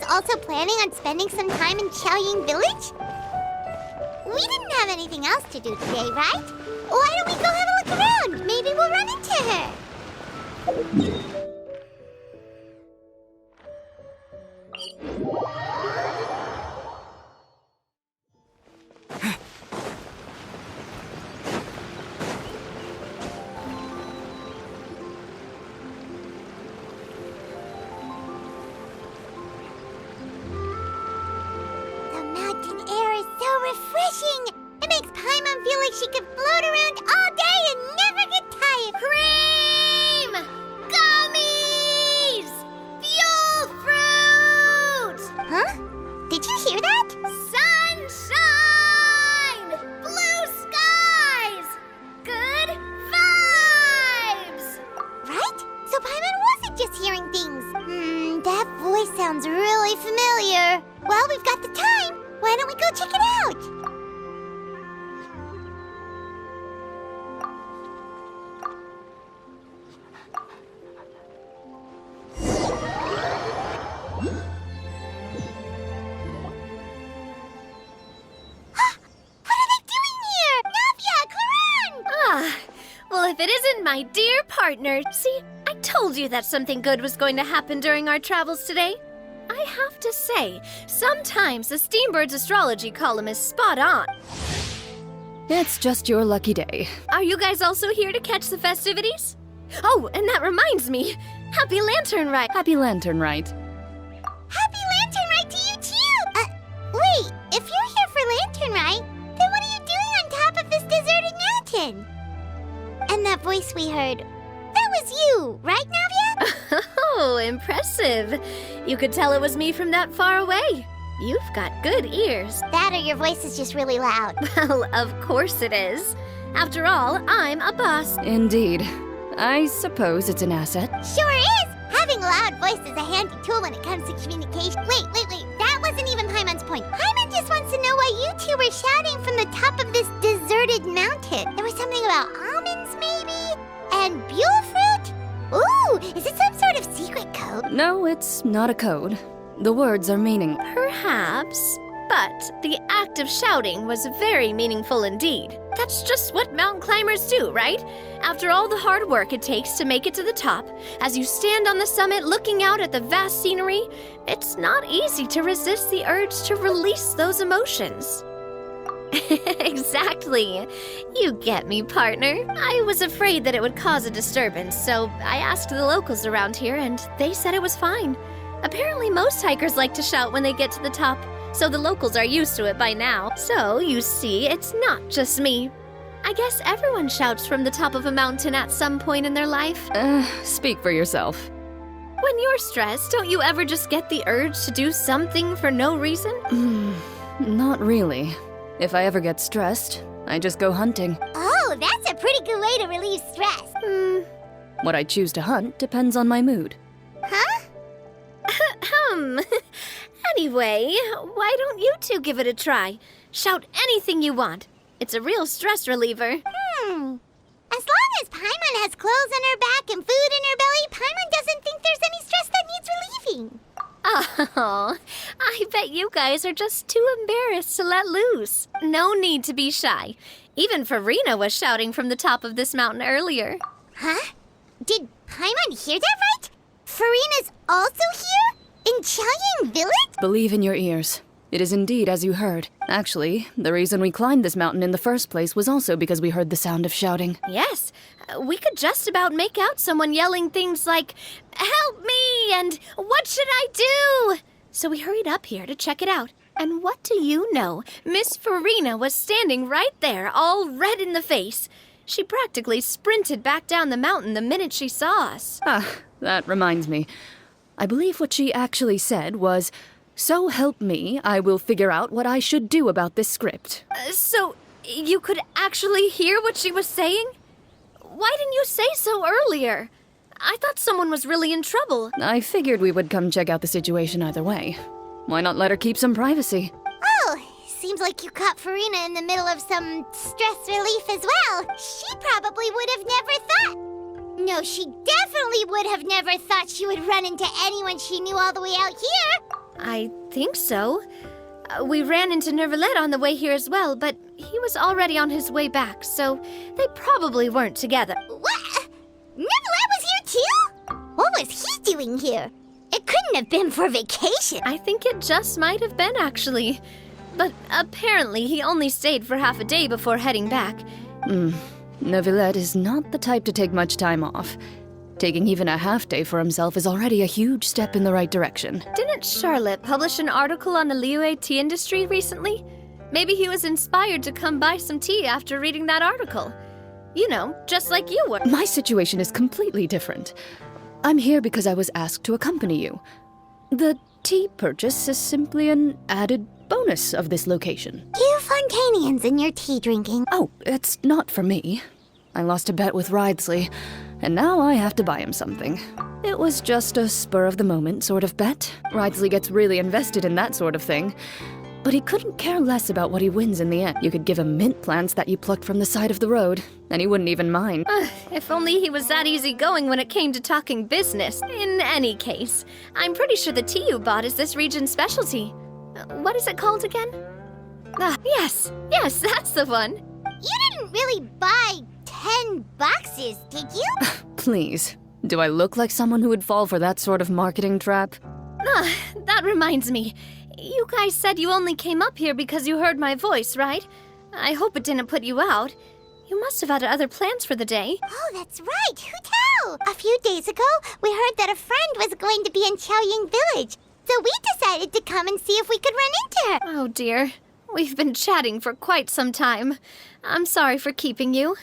Also planning on spending some time in Xiaoying Village? We didn't have anything else to do today, right? Why don't we go have a look around? Maybe we'll run into her. It makes Paimon feel like she could float around all day and never get tired. Cream! Gummies! Fuel fruit! Huh? Did you hear that? Sunshine! Blue skies! Good vibes! Right? So Paimon wasn't just hearing things. That voice sounds really familiar. Well, we've got the time. Why don't we go check it out? Well, if it isn't my dear partner. See, I told you that something good was going to happen during our travels today. I have to say, sometimes the Steambird's astrology column is spot on. It's just your lucky day. Are you guys also here to catch the festivities? Oh, and that reminds me. Happy Lantern Rite. Happy Lantern Rite. Happy Lantern Rite to you too! Wait, if you're here for Lantern Rite, then what are you doing on top of this deserted mountain? And that voice we heard, that was you, right, Navia? Oh, impressive. You could tell it was me from that far away. You've got good ears. That or your voice is just really loud. Well, of course it is. After all, I'm a boss. Indeed. I suppose it's an asset. Sure is! Having a loud voice is a handy tool when it comes to communication. Wait. That wasn't even Paimon's point. Paimon just wants to know why you two were shouting from the top of this deserted mountain. There was something about almonds, maybe? And buell fruit? Ooh, is it some sort of secret code? No, it's not a code. The words are meaning. Perhaps. But the act of shouting was very meaningful indeed. That's just what mountain climbers do, right? After all the hard work it takes to make it to the top, as you stand on the summit looking out at the vast scenery, it's not easy to resist the urge to release those emotions. Exactly. You get me, partner. I was afraid that it would cause a disturbance, so I asked the locals around here and they said it was fine. Apparently most hikers like to shout when they get to the top, so the locals are used to it by now. So, you see, it's not just me. I guess everyone shouts from the top of a mountain at some point in their life. Speak for yourself. When you're stressed, don't you ever just get the urge to do something for no reason? Not really. If I ever get stressed, I just go hunting. Oh, that's a pretty good way to relieve stress. What I choose to hunt depends on my mood. Huh? Anyway, why don't you two give it a try? Shout anything you want. It's a real stress reliever. As long as Paimon has clothes on her back and food in her belly, Paimon doesn't think there's any stress that needs relieving. Oh, I bet you guys are just too embarrassed to let loose. No need to be shy. Even Farina was shouting from the top of this mountain earlier. Huh? Did Paimon hear that right? Farina's also here? In Chaoyang Village? Believe in your ears. It is indeed as you heard. Actually, the reason we climbed this mountain in the first place was also because we heard the sound of shouting. Yes, we could just about make out someone yelling things like, "Help me!" and "What should I do?" So we hurried up here to check it out. And what do you know? Miss Farina was standing right there, all red in the face. She practically sprinted back down the mountain the minute she saw us. Ah, that reminds me. I believe what she actually said was, "So help me, I will figure out what I should do about this script." So you could actually hear what she was saying? Why didn't you say so earlier? I thought someone was really in trouble. I figured we would come check out the situation either way. Why not let her keep some privacy? Oh, seems like you caught Farina in the middle of some stress relief as well. She probably would have never thought. No, she definitely would have never thought she would run into anyone she knew all the way out here. I think so. We ran into Nervalet on the way here as well, but he was already on his way back, so they probably weren't together. What? Nervalet was here too? What was he doing here? It couldn't have been for vacation. I think it just might have been, actually. But apparently he only stayed for half a day before heading back. Neuvillette is not the type to take much time off. Taking even a half day for himself is already a huge step in the right direction. Didn't Charlotte publish an article on the Liyue tea industry recently? Maybe he was inspired to come buy some tea after reading that article. You know, just like you were. My situation is completely different. I'm here because I was asked to accompany you. The tea purchase is simply an added bonus of this location. You Fontanians and your tea drinking. Oh, it's not for me. I lost a bet with Ridesley, and now I have to buy him something. It was just a spur-of-the-moment sort of bet. Ridesley gets really invested in that sort of thing. But he couldn't care less about what he wins in the end. You could give him mint plants that you plucked from the side of the road, and he wouldn't even mind. If only he was that easygoing when it came to talking business. In any case, I'm pretty sure the tea you bought is this region's specialty. What is it called again? Yes, that's the one. You didn't really buy 10 boxes, did you? Please, do I look like someone who would fall for that sort of marketing trap? That reminds me. You guys said you only came up here because you heard my voice, right? I hope it didn't put you out. You must have had other plans for the day. Oh, that's right. Who tell? A few days ago, we heard that a friend was going to be in Chaoyang Village. So we decided to come and see if we could run into her. Oh, dear. We've been chatting for quite some time. I'm sorry for keeping you.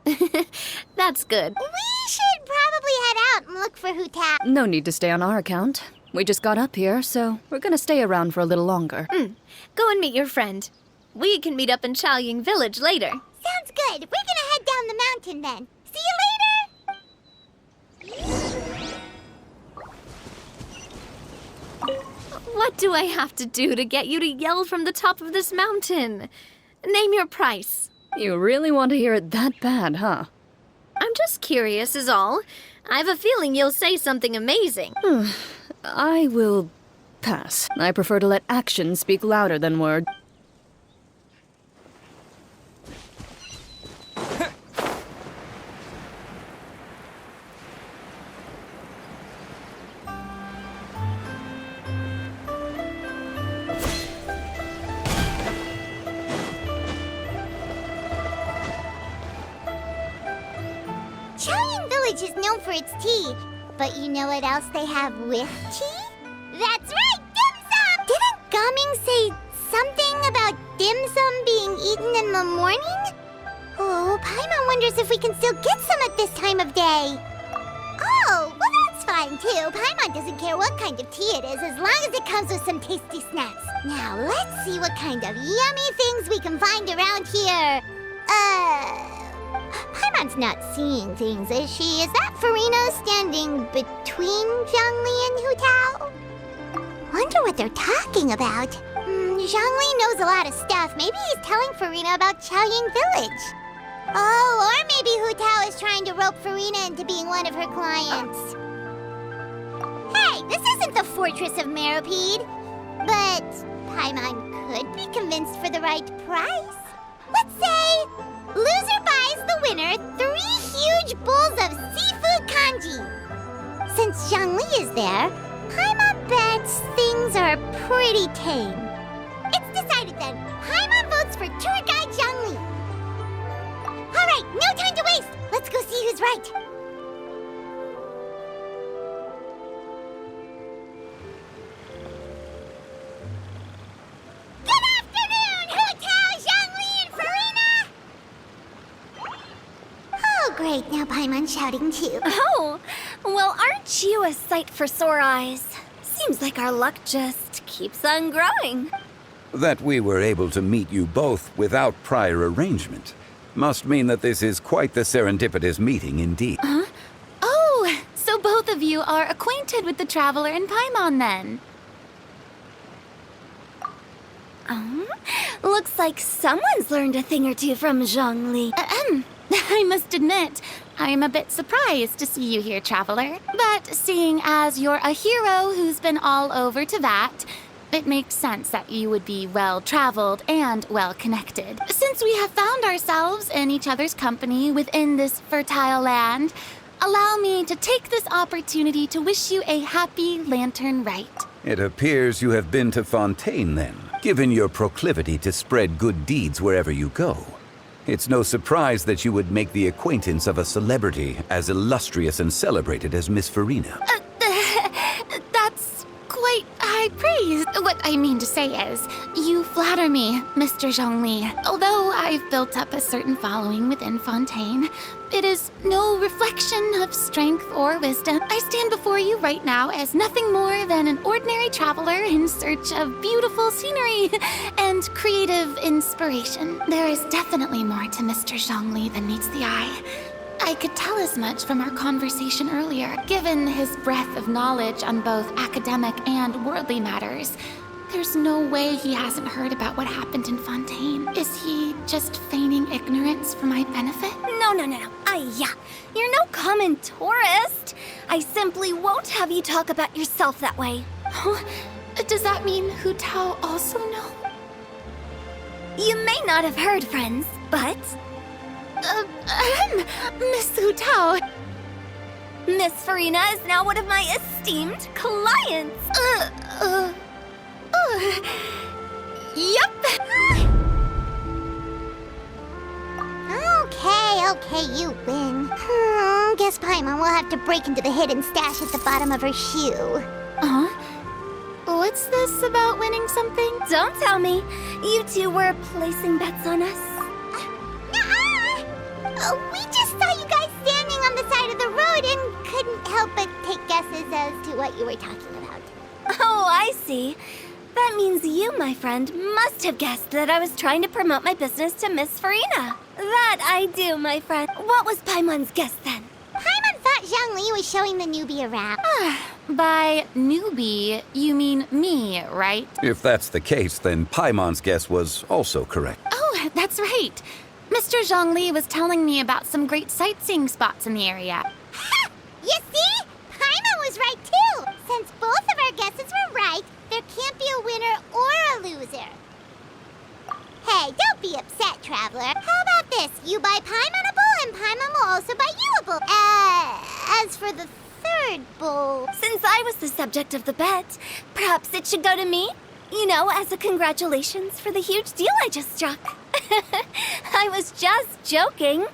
That's good. We should probably head out and look for Hu Tao. No need to stay on our account. We just got up here, so we're gonna stay around for a little longer. Go and meet your friend. We can meet up in Chaoyang Village later. Sounds good. We're gonna head down the mountain then. See you later! What do I have to do to get you to yell from the top of this mountain? Name your price. You really want to hear it that bad, huh? I'm just curious is all. I have a feeling you'll say something amazing. I will pass. I prefer to let actions speak louder than words. Chaoyang Village is known for its tea. But you know what else they have with tea? That's right, dim sum! Didn't Gaming say something about dim sum being eaten in the morning? Oh, Paimon wonders if we can still get some at this time of day. Oh, well that's fine too. Paimon doesn't care what kind of tea it is as long as it comes with some tasty snacks. Now let's see what kind of yummy things we can find around here. Paimon's not seeing things, is she? Is that Farina standing between Zhangli and Hu Tao? Wonder what they're talking about. Zhangli knows a lot of stuff. Maybe he's telling Farina about Chaoyang Village. Oh, or maybe Hu Tao is trying to rope Farina into being one of her clients. Hey, this isn't the Fortress of Meropide. But Paimon could be convinced for the right price. Let's say loser buys the winner 3 huge bowls of seafood kanji. Since Zhangli is there, Paimon bets pretty tame. It's decided then. Paimon votes for tour guide Zhongli. All right, no time to waste. Let's go see who's right. Good afternoon, Hu Tao, Zhongli, and Farina! Oh, great. Now Paimon's shouting too. Oh, well, aren't you a sight for sore eyes? Seems like our luck just keeps on growing. That we were able to meet you both without prior arrangement must mean that this is quite the serendipitous meeting indeed. Huh? Oh, so both of you are acquainted with the Traveler and Paimon then? Looks like someone's learned a thing or two from Zhongli. I must admit, I am a bit surprised to see you here, Traveler. But seeing as you're a hero who's been all over Teyvat, it makes sense that you would be well-traveled and well-connected. Since we have found ourselves in each other's company within this fertile land, allow me to take this opportunity to wish you a happy Lantern Rite. It appears you have been to Fontaine then, given your proclivity to spread good deeds wherever you go. It's no surprise that you would make the acquaintance of a celebrity as illustrious and celebrated as Miss Farina. That's quite high praise. What I mean to say is, you flatter me, Mr. Zhongli. Although I've built up a certain following within Fontaine, it is no reflection of strength or wisdom. I stand before you right now as nothing more than an ordinary traveler in search of beautiful scenery and creative inspiration. There is definitely more to Mr. Zhongli than meets the eye. I could tell as much from our conversation earlier. Given his breadth of knowledge on both academic and worldly matters, there's no way he hasn't heard about what happened in Fontaine. Is he just feigning ignorance for my benefit? No. You're no common tourist. I simply won't have you talk about yourself that way. Huh? Does that mean Hu Tao also know? You may not have heard, friends, but... Miss Hu Tao. Miss Farina is now one of my esteemed clients. Yup. Okay, you win. Guess Paimon will have to break into the hidden stash at the bottom of her shoe. Huh? What's this about winning something? Don't tell me. You two were placing bets on us. We just saw you guys standing on the side of the road and couldn't help but take guesses as to what you were talking about. Oh, I see. That means you, my friend, must have guessed that I was trying to promote my business to Miss Farina. That I do, my friend. What was Paimon's guess then? Paimon thought Zhongli was showing the newbie around. By newbie, you mean me, right? If that's the case, then Paimon's guess was also correct. Oh, that's right. Mr. Zhongli was telling me about some great sightseeing spots in the area. Ha! You see? Paimon was right too! Since both of our guesses were right, there can't be a winner or a loser. Hey, don't be upset, Traveler. How about this? You buy Paimon a bowl, and Paimon will also buy you a bowl. As for the third bowl... Since I was the subject of the bet, perhaps it should go to me? You know, as a congratulations for the huge deal I just struck. I was just joking.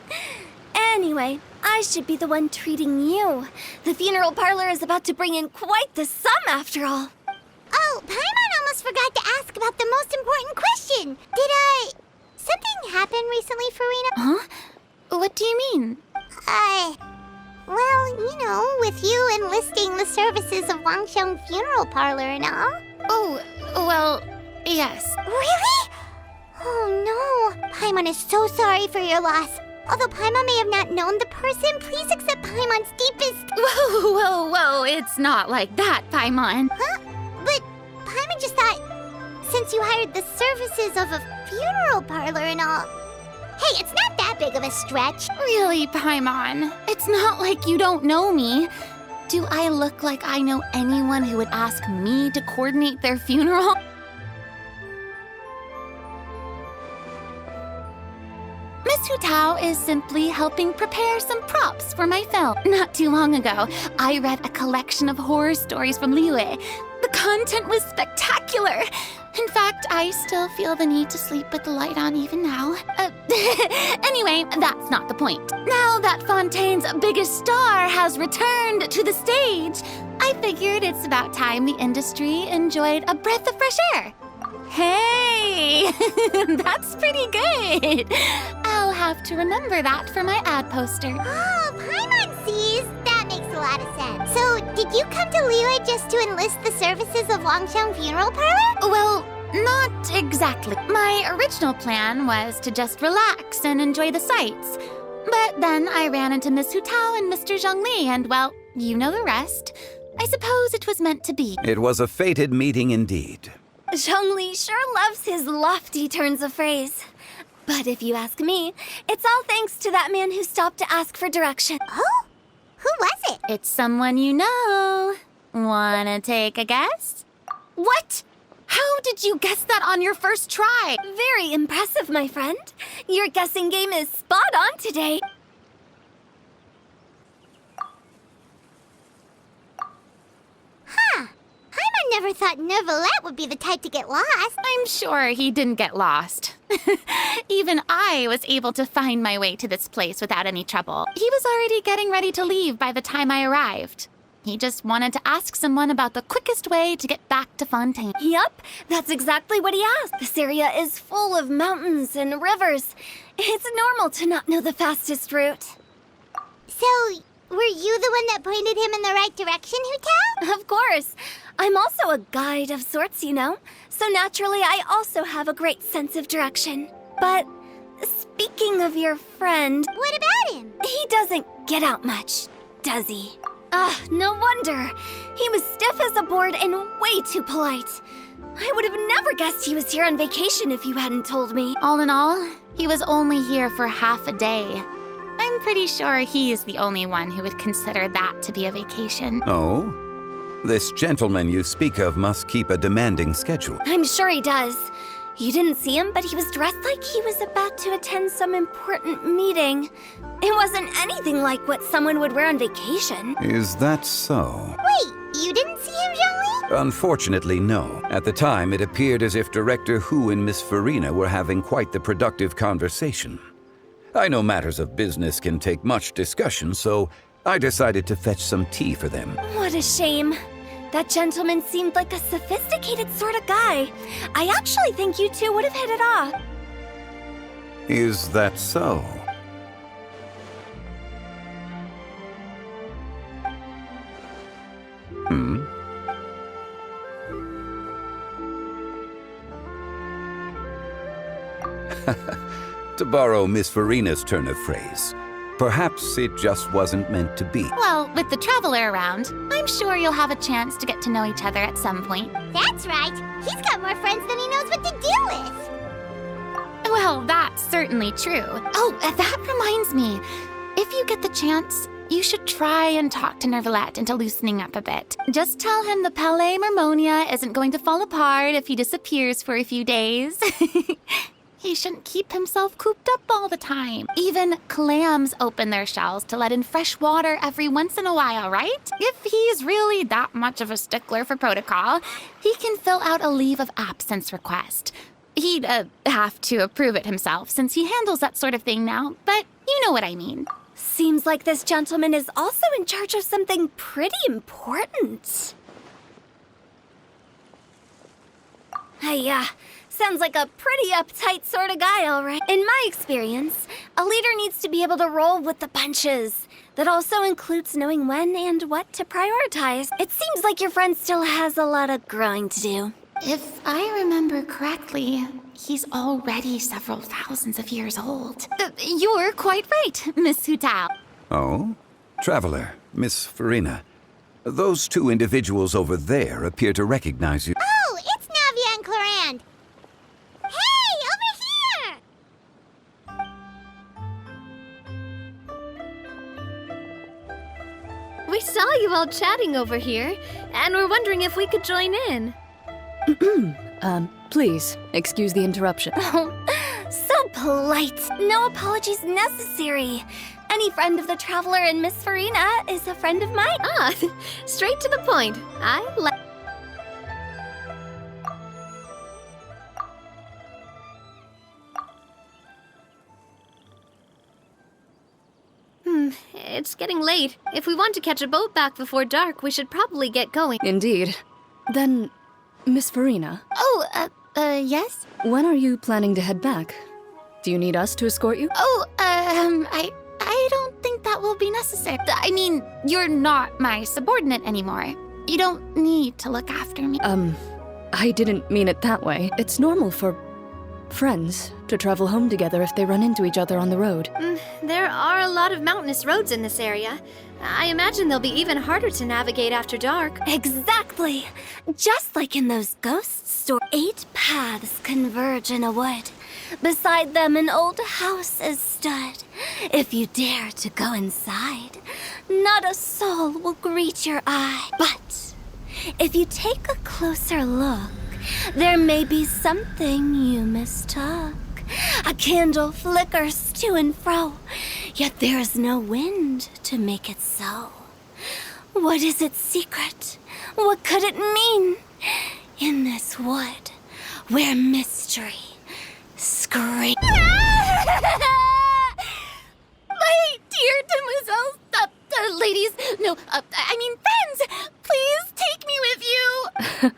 Anyway, I should be the one treating you. The funeral parlor is about to bring in quite the sum after all. Oh, Paimon almost forgot to ask about the most important question. Something happen recently, Farina? Huh? What do you mean? Well, you know, with you enlisting the services of Wangsheng Funeral Parlor and all. Oh, well, yes. Really? Oh no, Paimon is so sorry for your loss. Although Paimon may have not known the person, please accept Paimon's deepest... Whoa, it's not like that, Paimon. Huh? But Paimon just thought, since you hired the services of a funeral parlor and all... Hey, it's not that big of a stretch. Really, Paimon? It's not like you don't know me. Do I look like I know anyone who would ask me to coordinate their funeral? Miss Hu Tao is simply helping prepare some props for my film. Not too long ago, I read a collection of horror stories from Liyue. The content was spectacular. In fact, I still feel the need to sleep with the light on even now. Anyway, that's not the point. Now that Fontaine's biggest star has returned to the stage, I figured it's about time the industry enjoyed a breath of fresh air. Hey, that's pretty good. I'll have to remember that for my ad poster. Oh, Paimon sees. That makes a lot of sense. So, did you come to Liyue just to enlist the services of Longsheng Funeral Parlor? Well, not exactly. My original plan was to just relax and enjoy the sights. But then I ran into Miss Hu Tao and Mr. Zhongli, and well, you know the rest. I suppose it was meant to be. It was a fated meeting indeed. Zhongli sure loves his lofty turns of phrase. But if you ask me, it's all thanks to that man who stopped to ask for direction. Oh? Who was it? It's someone you know. Wanna take a guess? What? How did you guess that on your first try? Very impressive, my friend. Your guessing game is spot on today. Huh. Paimon never thought Neuvillette would be the type to get lost. I'm sure he didn't get lost. Even I was able to find my way to this place without any trouble. He was already getting ready to leave by the time I arrived. He just wanted to ask someone about the quickest way to get back to Fontaine. Yup, that's exactly what he asked. This area is full of mountains and rivers. It's normal to not know the fastest route. So, were you the one that pointed him in the right direction, Hu Tao? Of course. I'm also a guide of sorts, you know. So naturally, I also have a great sense of direction. But speaking of your friend, What about him? he doesn't get out much, does he? No wonder. He was stiff as a board and way too polite. I would have never guessed he was here on vacation if you hadn't told me. All in all, he was only here for half a day. I'm pretty sure he is the only one who would consider that to be a vacation. Oh? This gentleman you speak of must keep a demanding schedule. I'm sure he does. You didn't see him, but he was dressed like he was about to attend some important meeting. It wasn't anything like what someone would wear on vacation. Is that so? Wait, you didn't see him, Zhongli? Unfortunately, no. At the time, it appeared as if Director Hu and Miss Farina were having quite the productive conversation. I know matters of business can take much discussion, so I decided to fetch some tea for them. What a shame. That gentleman seemed like a sophisticated sort of guy. I actually think you two would have hit it off. Is that so? To borrow Miss Farina's turn of phrase, perhaps it just wasn't meant to be. Well, with the traveler around, I'm sure you'll have a chance to get to know each other at some point. That's right. He's got more friends than he knows what to do with. Well, that's certainly true. Oh, that reminds me. If you get the chance, you should try and talk to Neuvillette into loosening up a bit. Just tell him the Palais Mermonia isn't going to fall apart if he disappears for a few days. He shouldn't keep himself cooped up all the time. Even clams open their shells to let in fresh water every once in a while, right? If he's really that much of a stickler for protocol, he can fill out a leave of absence request. He'd have to approve it himself since he handles that sort of thing now, but you know what I mean. Seems like this gentleman is also in charge of something pretty important. Sounds like a pretty uptight sort of guy, all right. In my experience, a leader needs to be able to roll with the punches. That also includes knowing when and what to prioritize. It seems like your friend still has a lot of growing to do. If I remember correctly, he's already several thousands of years old. You're quite right, Miss Hu Tao. Oh? Traveler, Miss Farina. Those two individuals over there appear to recognize you. Oh, it's Navia and Clarand. Hey, over here! We saw you all chatting over here, and we're wondering if we could join in. Please, excuse the interruption. So polite. No apologies necessary. Any friend of the traveler and Miss Farina is a friend of mine. Straight to the point. I like... It's getting late. If we want to catch a boat back before dark, we should probably get going. Indeed. Then, Miss Farina, Oh, yes? when are you planning to head back? Do you need us to escort you? Oh, I don't think that will be necessary. I mean, you're not my subordinate anymore. You don't need to look after me. I didn't mean it that way. It's normal for friends to travel home together if they run into each other on the road. There are a lot of mountainous roads in this area. I imagine they'll be even harder to navigate after dark. Exactly. Just like in those ghost stories. 8 paths converge in a wood. Beside them an old house is stood. If you dare to go inside, not a soul will greet your eye. But if you take a closer look, there may be something you mistook. A candle flickers to and fro, yet there is no wind to make it so. What is its secret? What could it mean? In this wood, where mystery screams. My dear demoiselles, ladies, no, I mean friends, please take me with you.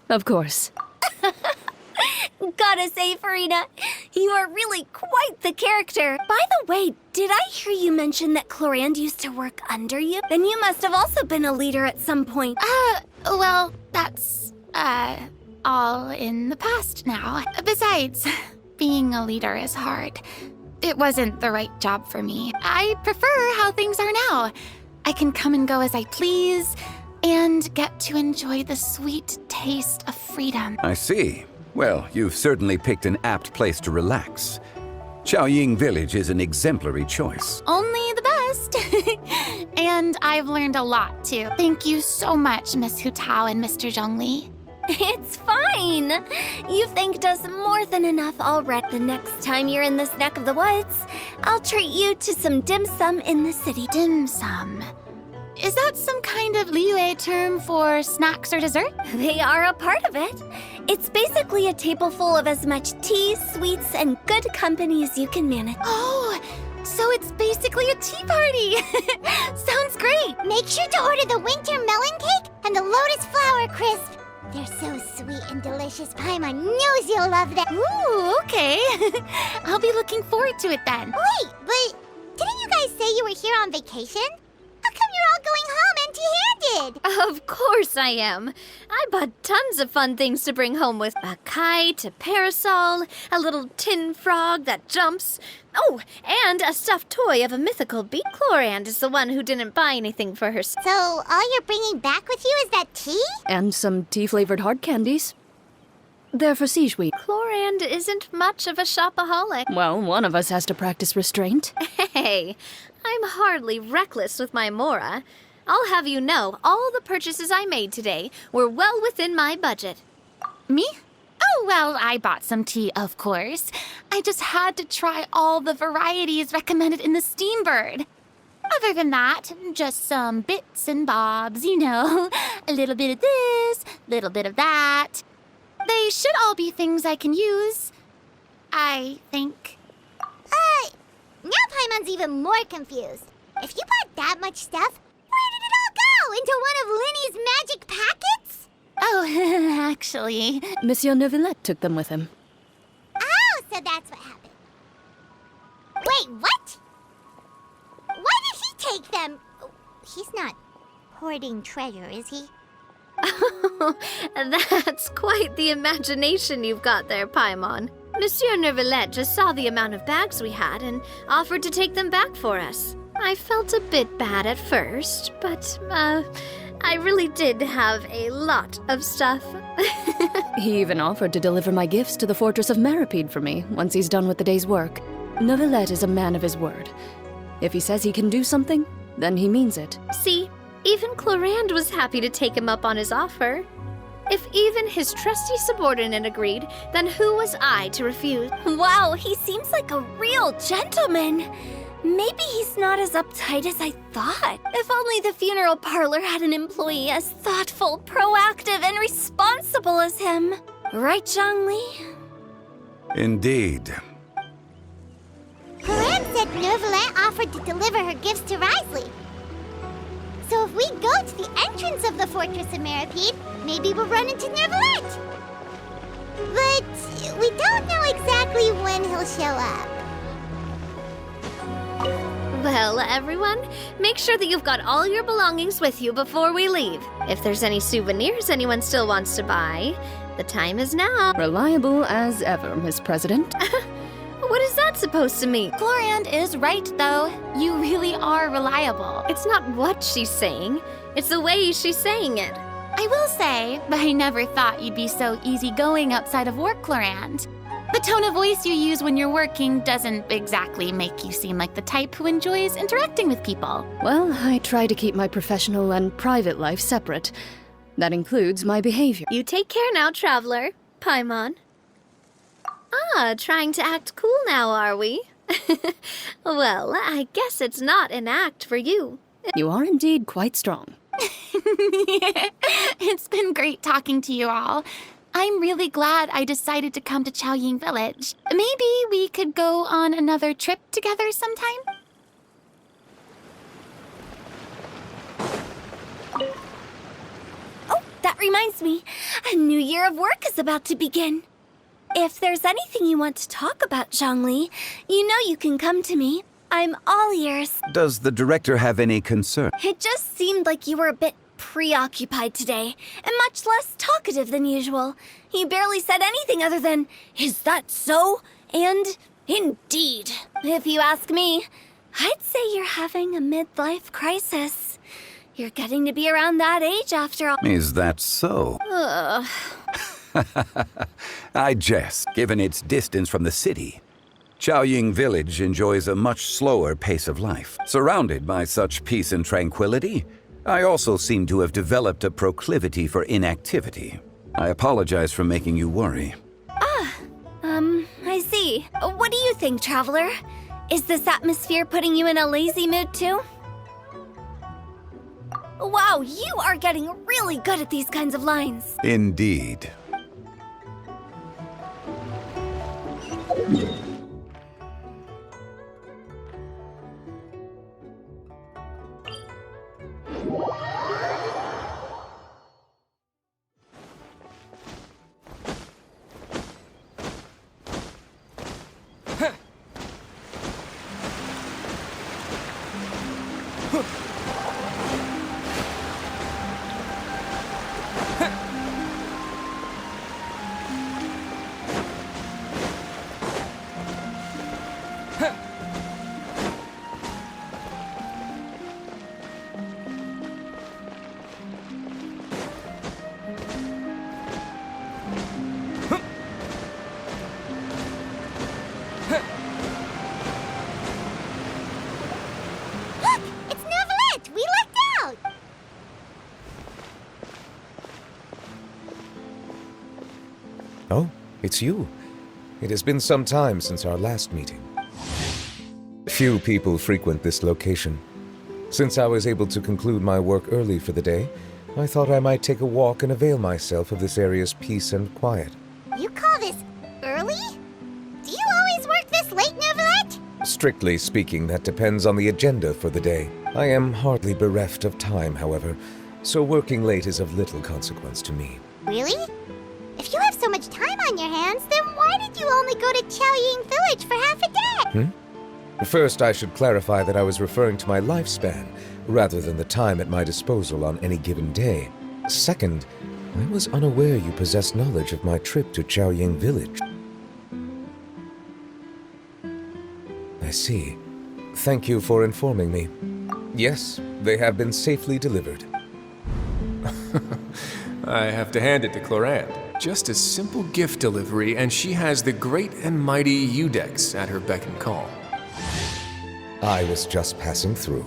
Of course. Gotta say, Farina, you are really quite the character. By the way, did I hear you mention that Clorand used to work under you? Then you must have also been a leader at some point. Well, that's, all in the past now. Besides, being a leader is hard. It wasn't the right job for me. I prefer how things are now. I can come and go as I please, and get to enjoy the sweet taste of freedom. I see. Well, you've certainly picked an apt place to relax. Xiaoying Village is an exemplary choice. Only the best. And I've learned a lot, too. Thank you so much, Miss Hu Tao and Mr. Zhongli. It's fine. You've thanked us more than enough already. The next time you're in this neck of the woods, I'll treat you to some dim sum in the city. Dim sum. Is that some kind of Liyue term for snacks or dessert? They are a part of it. It's basically a table full of as much tea, sweets, and good company as you can manage. Oh, so it's basically a tea party. Sounds great. Make sure to order the winter melon cake and the lotus flower crisp. They're so sweet and delicious. Paimon knows you'll love them. Ooh, okay. I'll be looking forward to it then. Wait, but didn't you guys say you were here on vacation? How come you're all going home empty-handed? Of course I am. I bought tons of fun things to bring home with a kite, a parasol, a little tin frog that jumps. Oh, and a stuffed toy of a mythical bee. Clorand is the one who didn't buy anything for herself. So all you're bringing back with you is that tea? And some tea-flavored hard candies. They're for siege week. Clorand isn't much of a shopaholic. Well, one of us has to practice restraint. Hey, I'm hardly reckless with my Mora. I'll have you know, all the purchases I made today were well within my budget. Me? Oh, well, I bought some tea, of course. I just had to try all the varieties recommended in the Steambird. Other than that, just some bits and bobs, you know. A little bit of this, little bit of that. They should all be things I can use, I think. Now Paimon's even more confused. If you bought that much stuff, where did it all go? Into one of Linny's magic packets? Oh, actually... Monsieur Neuvillette took them with him. Oh, so that's what happened. Wait, what? Why did he take them? He's not hoarding treasure, is he? That's quite the imagination you've got there, Paimon. Monsieur Neuvillette just saw the amount of bags we had and offered to take them back for us. I felt a bit bad at first, but, I really did have a lot of stuff. He even offered to deliver my gifts to the Fortress of Maripede for me once he's done with the day's work. Neuvillette is a man of his word. If he says he can do something, then he means it. See, even Clorand was happy to take him up on his offer. If even his trusty subordinate agreed, then who was I to refuse? Wow, he seems like a real gentleman. Maybe he's not as uptight as I thought. If only the funeral parlor had an employee as thoughtful, proactive, and responsible as him. Right, Zhongli? Indeed. Clorand said Nervalette offered to deliver her gifts to Risley. So if we go to the entrance of the Fortress of Meripede, maybe we'll run into Nervalette. But we don't know exactly when he'll show up. Well, everyone, make sure that you've got all your belongings with you before we leave. If there's any souvenirs anyone still wants to buy, the time is now. Reliable as ever, Miss President. What is that supposed to mean? Chlorand is right, though. You really are reliable. It's not what she's saying, it's the way she's saying it. I will say, I never thought you'd be so easygoing outside of work, Chlorand. The tone of voice you use when you're working doesn't exactly make you seem like the type who enjoys interacting with people. Well, I try to keep my professional and private life separate. That includes my behavior. You take care now, Traveler. Paimon. Ah, trying to act cool now, are we? Well, I guess it's not an act for you. You are indeed quite strong. It's been great talking to you all. I'm really glad I decided to come to Chaoying Village. Maybe we could go on another trip together sometime? Oh, that reminds me. A new year of work is about to begin. If there's anything you want to talk about, Zhongli, you know you can come to me. I'm all ears. Does the director have any concern? It just seemed like you were a bit preoccupied today, and much less talkative than usual. You barely said anything other than, "Is that so?" and "Indeed." If you ask me, I'd say you're having a midlife crisis. You're getting to be around that age after all. Is that so? Ugh. I jest, given its distance from the city. Chaoying Village enjoys a much slower pace of life. Surrounded by such peace and tranquility, I also seem to have developed a proclivity for inactivity. I apologize for making you worry. I see. What do you think, Traveler? Is this atmosphere putting you in a lazy mood too? Wow, you are getting really good at these kinds of lines. Indeed. Look! It's Nervalette! We lucked out! Oh, it's you. It has been some time since our last meeting. Few people frequent this location. Since I was able to conclude my work early for the day, I thought I might take a walk and avail myself of this area's peace and quiet. You call this early? Do you always work this late, Nervalette? Strictly speaking, that depends on the agenda for the day. I am hardly bereft of time, however, so working late is of little consequence to me. Really? If you have so much time on your hands, then why did you only go to Chaoying Village for half a day? First, I should clarify that I was referring to my lifespan, rather than the time at my disposal on any given day. Second, I was unaware you possessed knowledge of my trip to Chaoying Village. I see. Thank you for informing me. Yes, they have been safely delivered. I have to hand it to Chlorand. Just a simple gift delivery, and she has the great and mighty Udex at her beck and call. I was just passing through.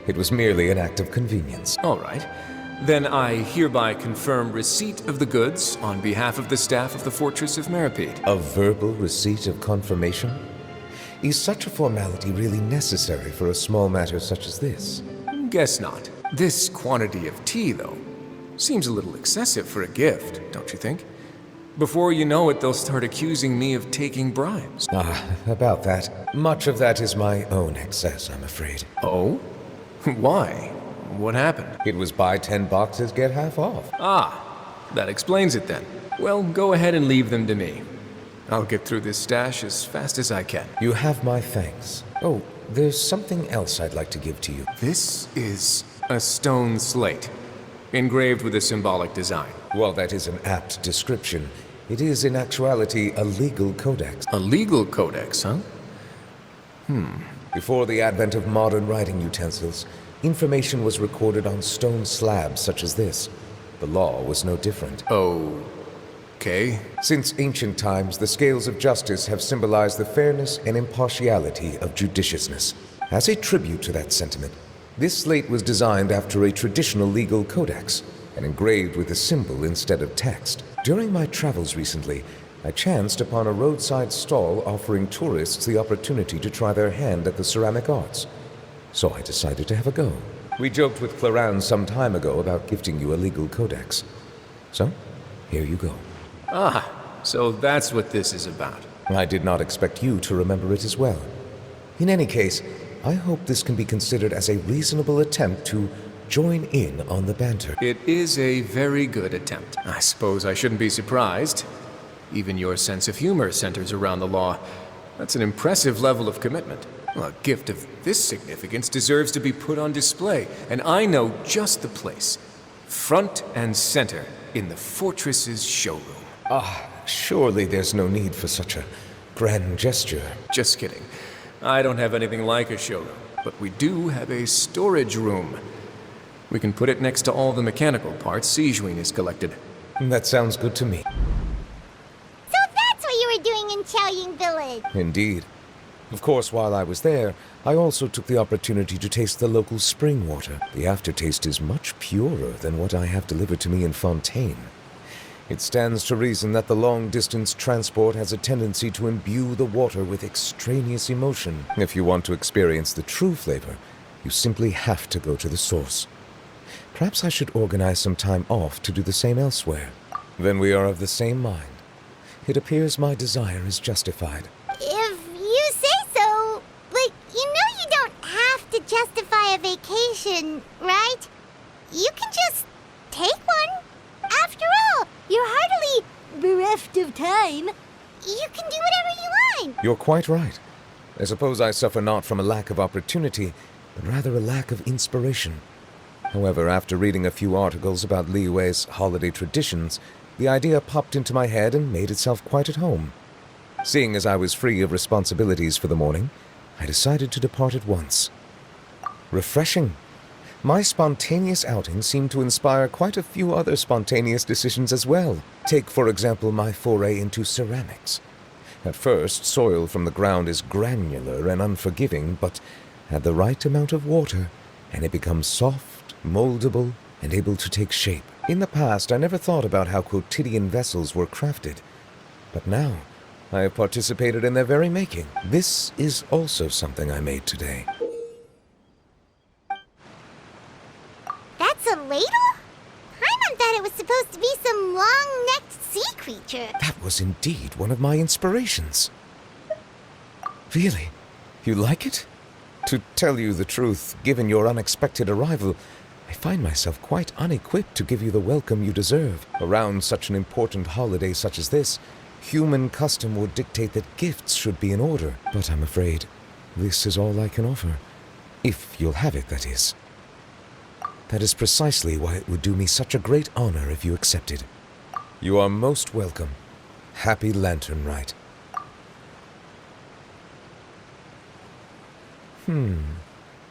It was merely an act of convenience. All right. Then I hereby confirm receipt of the goods on behalf of the staff of the Fortress of Meripede. A verbal receipt of confirmation? Is such a formality really necessary for a small matter such as this? Guess not. This quantity of tea, though, seems a little excessive for a gift, don't you think? Before you know it, they'll start accusing me of taking bribes. About that. Much of that is my own excess, I'm afraid. Oh? Why? What happened? It was buy 10 boxes, get half off. That explains it then. Well, go ahead and leave them to me. I'll get through this stash as fast as I can. You have my thanks. Oh, there's something else I'd like to give to you. This is a stone slate, engraved with a symbolic design. While that is an apt description, it is in actuality a legal codex. A legal codex, huh? Before the advent of modern writing utensils, information was recorded on stone slabs such as this. The law was no different. Okay. Since ancient times, the scales of justice have symbolized the fairness and impartiality of judiciousness. As a tribute to that sentiment, this slate was designed after a traditional legal codex and engraved with a symbol instead of text. During my travels recently, I chanced upon a roadside stall offering tourists the opportunity to try their hand at the ceramic arts. So I decided to have a go. We joked with Cloran some time ago about gifting you a legal codex. So, here you go. So that's what this is about. I did not expect you to remember it as well. In any case, I hope this can be considered as a reasonable attempt to join in on the banter. It is a very good attempt. I suppose I shouldn't be surprised. Even your sense of humor centers around the law. That's an impressive level of commitment. Well, a gift of this significance deserves to be put on display, and I know just the place. Front and center in the fortress's showroom. Surely there's no need for such a grand gesture. Just kidding. I don't have anything like a showroom, but we do have a storage room. We can put it next to all the mechanical parts Sijuin has collected. That sounds good to me. So that's what you were doing in Qiaoying Village. Indeed. Of course, while I was there, I also took the opportunity to taste the local spring water. The aftertaste is much purer than what I have delivered to me in Fontaine. It stands to reason that the long-distance transport has a tendency to imbue the water with extraneous emotion. If you want to experience the true flavor, you simply have to go to the source. Perhaps I should organize some time off to do the same elsewhere. Then we are of the same mind. It appears my desire is justified. If you say so, but you know you don't have to justify a vacation, right? You can just take one. After all, you're hardly bereft of time. You can do whatever you want. You're quite right. I suppose I suffer not from a lack of opportunity, but rather a lack of inspiration. However, after reading a few articles about Liyue's holiday traditions, the idea popped into my head and made itself quite at home. Seeing as I was free of responsibilities for the morning, I decided to depart at once. Refreshing. My spontaneous outing seemed to inspire quite a few other spontaneous decisions as well. Take, for example, my foray into ceramics. At first, soil from the ground is granular and unforgiving, but add the right amount of water, and it becomes soft, moldable, and able to take shape. In the past, I never thought about how quotidian vessels were crafted, but now I have participated in their very making. This is also something I made today. That's a ladle? Paimon thought it was supposed to be some long-necked sea creature. That was indeed one of my inspirations. Really? You like it? To tell you the truth, given your unexpected arrival, I find myself quite unequipped to give you the welcome you deserve. Around such an important holiday such as this, human custom would dictate that gifts should be in order. But I'm afraid this is all I can offer. If you'll have it, that is. That is precisely why it would do me such a great honor if you accepted. You are most welcome. Happy Lantern Rite.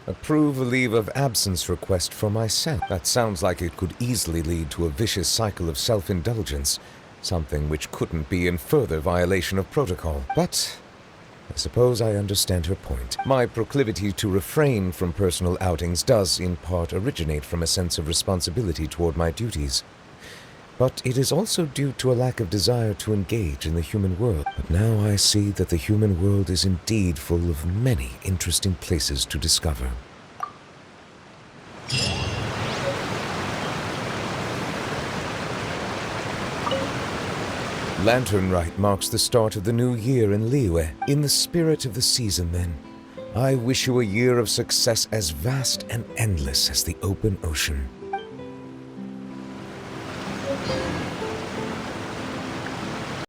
Approve a leave of absence request for myself. That sounds like it could easily lead to a vicious cycle of self-indulgence, something which couldn't be in further violation of protocol. But I suppose I understand her point. My proclivity to refrain from personal outings does in part originate from a sense of responsibility toward my duties. But it is also due to a lack of desire to engage in the human world. But now I see that the human world is indeed full of many interesting places to discover. Lantern Rite marks the start of the new year in Liyue. In the spirit of the season, then, I wish you a year of success as vast and endless as the open ocean.